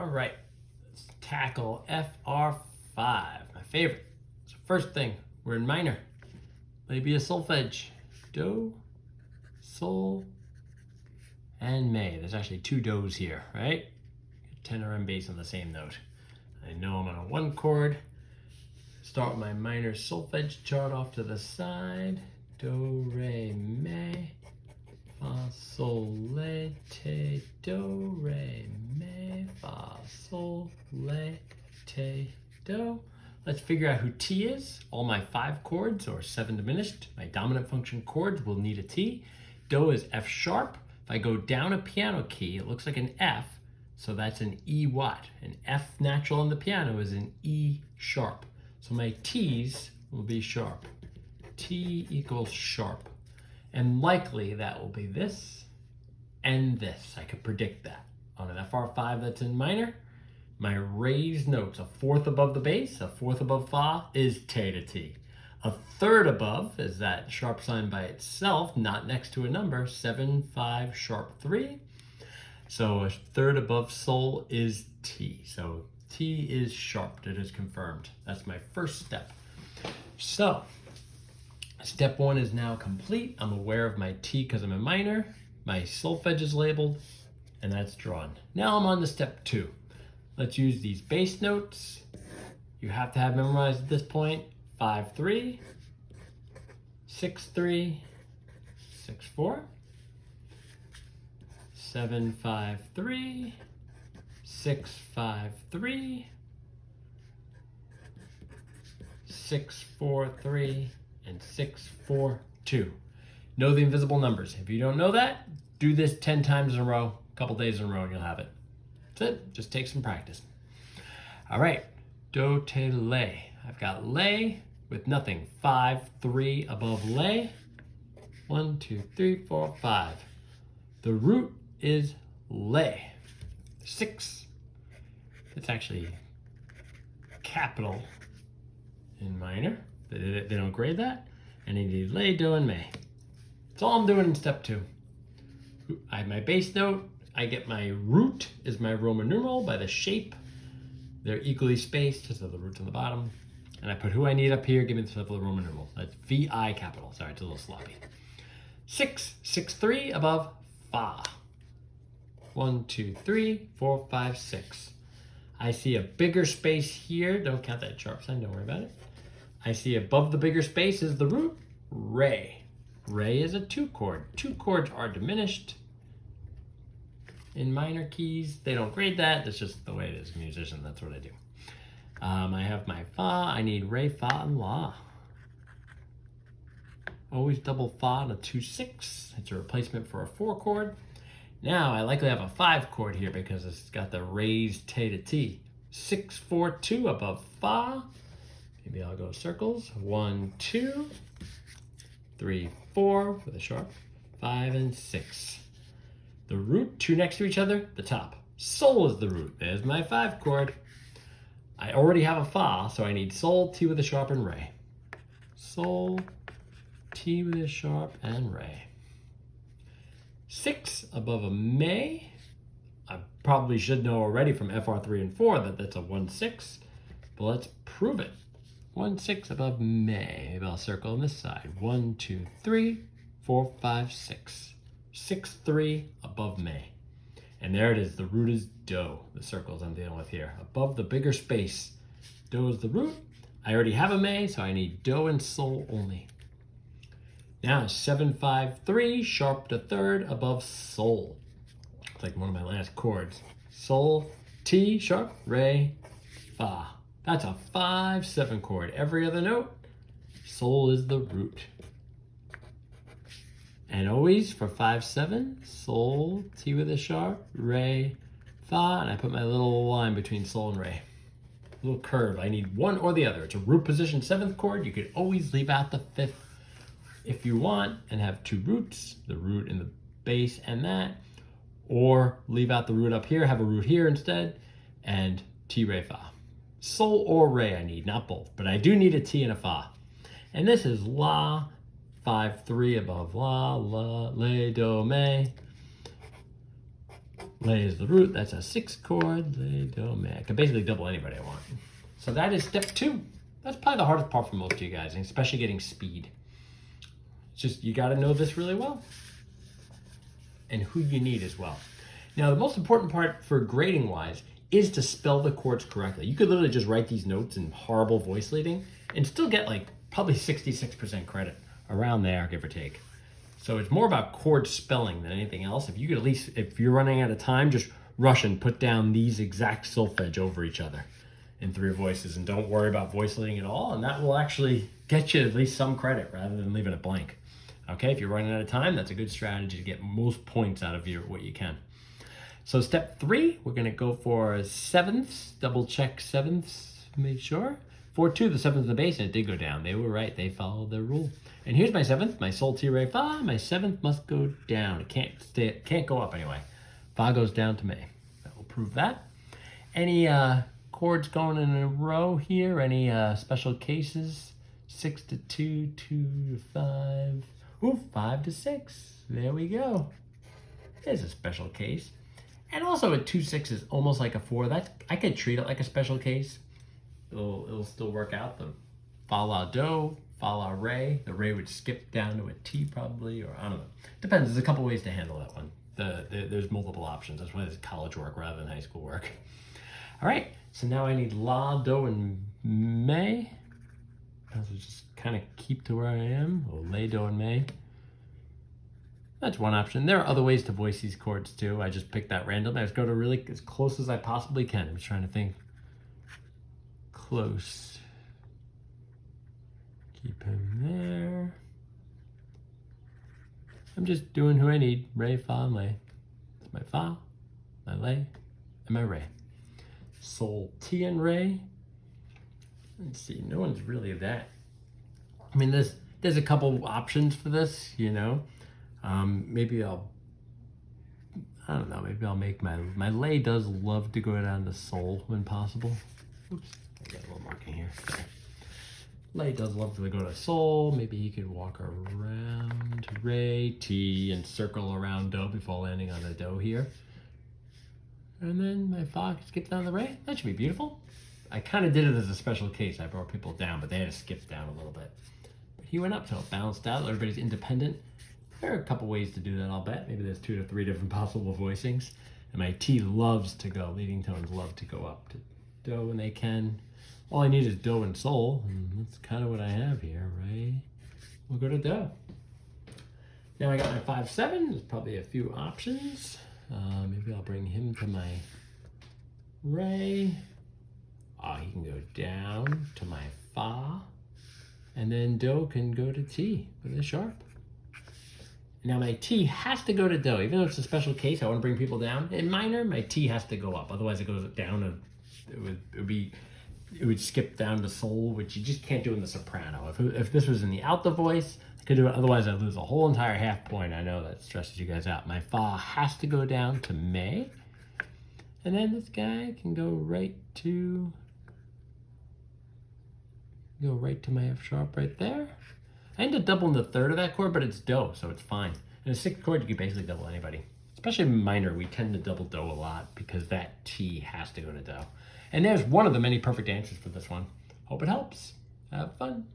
All right, let's tackle FR5, my favorite. So first thing, we're in minor. Labia solfege, do, sol, and may. There's actually two do's here, right? Tenor and bass on the same note. I know I'm on a one chord. Start with my minor solfege chart off to the side. Do, re, mi, fa, sol, la, te, do, re, mi, fa, sol, la, te, do. Let's figure out who T is. All my 5 chords, or 7 diminished, my dominant function chords will need a T. Do is F sharp. If I go down a piano key, it looks like an F, so that's an E what? An F natural on the piano is an E sharp. So my T's will be sharp. T equals sharp. And likely that will be this and this. I could predict that. On an FR5 that's in minor, my raised notes, a fourth above the bass, a fourth above fa, is te to T. A third above is that sharp sign by itself, not next to a number, 7, 5, sharp 3. So a third above sol is T. So T is sharp, it is confirmed. That's my first step. So step 1 is now complete. I'm aware of my T because I'm a minor. My solfege is labeled, and that's drawn. Now I'm on to step 2. Let's use these bass notes. You have to have memorized at this point 5, 3, 6, 3, 6, 4, 7, 5, 3, 6, 5, 3, 6, 4, 3, and 6, 4, 2. Know the invisible numbers. If you don't know that, do this 10 times in a row, a couple days in a row, and you'll have it. That's it. Just take some practice. All right. Do, te, lay. I've got lay with nothing. 5, 3 above lay. 1, 2, 3, 4, 5. The root is lay. 6. It's actually capital in minor. They don't grade that. And I need lay, do, and may. That's all I'm doing in step 2. I have my bass note. I get my root is my Roman numeral by the shape. They're equally spaced, so the root's on the bottom. And I put who I need up here, give me the Roman numeral. That's VI capital. Sorry, it's a little sloppy. 6, 6, 3 above fa. 1, 2, 3, 4, 5, 6. I see a bigger space here. Don't count that sharp sign, don't worry about it. I see above the bigger space is the root, re. Re is a 2 chord. 2 chords are diminished. In minor keys, they don't grade that. That's just the way it is. A musician, that's what I do. I have my fa. I need re, fa, and la. Always double fa on a 2-6. It's a replacement for a 4 chord. Now I likely have a 5 chord here because it's got the raised te to T. 6, 4, 2 above fa. Maybe I'll go circles. 1, 2, 3, 4 with a sharp. 5 and 6. The root, 2 next to each other, the top. Sol is the root. There's my 5 chord. I already have a fa, so I need sol, T with a sharp, and re. Sol, T with a sharp, and re. 6 above a may. I probably should know already from FR3 and 4 that that's a 1-6, but let's prove it. 1-6 above may. Maybe I'll circle on this side. 1, 2, 3, 4, 5, 6. 6, 3 above may. And there it is. The root is do. The circles I'm dealing with here. Above the bigger space, do is the root. I already have a may, so I need do and sol only. Now 7, 5, 3, sharp to third above sol. It's like one of my last chords. Sol, T, sharp, re, fa. That's a 5-7 chord. Every other note, sol is the root. And always for 5-7, sol, T with a sharp, re, fa, and I put my little line between sol and re. A little curve. I need one or the other. It's a root position 7th chord. You could always leave out the 5th if you want and have 2 roots, the root in the bass and that, or leave out the root up here, have a root here instead, and T, re, fa. Sol or re I need, not both, but I do need a T and a fa. And this is la, 5, 3 above la, la, le, do, me. Lay is the root. That's a 6 chord. Lay, do, mi. I can basically double anybody I want. So that is step 2. That's probably the hardest part for most of you guys, especially getting speed. It's just, you got to know this really well. And who you need as well. Now, the most important part for grading wise is to spell the chords correctly. You could literally just write these notes in horrible voice leading and still get like probably 66% credit, around there, give or take. So it's more about chord spelling than anything else. If you could at least, if you're running out of time, just rush and put down these exact solfege over each other in 3 voices, and don't worry about voice leading at all, and that will actually get you at least some credit rather than leaving it blank. Okay, if you're running out of time, that's a good strategy to get most points out of what you can. So step 3, we're gonna go for sevenths, double check sevenths, make sure. 4-2, the 7th of the bass, and it did go down. They were right, they followed their rule. And here's my 7th, my sol, ti, re, fa. My 7th must go down. It can't go up anyway. Fa goes down to mi. That will prove that. Any chords going in a row here? Any special cases? 6 to 2, 2 to 5. Ooh, 5 to 6. There we go. There's a special case. And also a 2-6 is almost like a 4. I could treat it like a special case. It'll still work out. The fa la do, fa la re. The re would skip down to a T probably, or I don't know. Depends. There's a couple ways to handle that one. There's multiple options. That's why it's college work rather than high school work. All right. So now I need la, do, and mi. I'll just kind of keep to where I am. Or lay, do, and mi. That's one option. There are other ways to voice these chords too. I just picked that randomly. I just go to really as close as I possibly can. I'm just trying to think. Close. Keep him there. I'm just doing who I need. Re, fa, mi. It's my fa, my lay, and my re. Sol, ti, and re. Let's see. No one's really that. I mean, there's a couple options for this, you know. Maybe I don't know, maybe I'll make my lay does love to go down to sol when possible. Oops, I got a little marking here. Sorry. Lay does love to go to sol. Maybe he could walk around to re, ti, and circle around do before landing on the do here. And then my fa skip down the re. That should be beautiful. I kind of did it as a special case. I brought people down, but they had to skip down a little bit. But he went up, so it balanced out. Everybody's independent. There are a couple ways to do that, I'll bet. Maybe there's 2 to 3 different possible voicings. And my T loves to go, leading tones love to go up to do when they can. All I need is do and sol, and that's kind of what I have here, right? We'll go to do. Now I got my 5-7, there's probably a few options. Maybe I'll bring him to my re. He can go down to my fa. And then do can go to T with a sharp. Now my T has to go to do, even though it's a special case. I want to bring people down. In minor, my T has to go up. Otherwise, it goes down, and it would skip down to sol, which you just can't do in the soprano. If this was in the alto voice, I could do it. Otherwise, I'd lose a whole entire half point. I know that stresses you guys out. My fa has to go down to mi, and then this guy can go right to my F sharp right there. I end up doubling the 3rd of that chord, but it's do, so it's fine. In a 6th chord, you can basically double anybody. Especially in minor, we tend to double do a lot because that T has to go to do. And there's one of the many perfect answers for this one. Hope it helps. Have fun.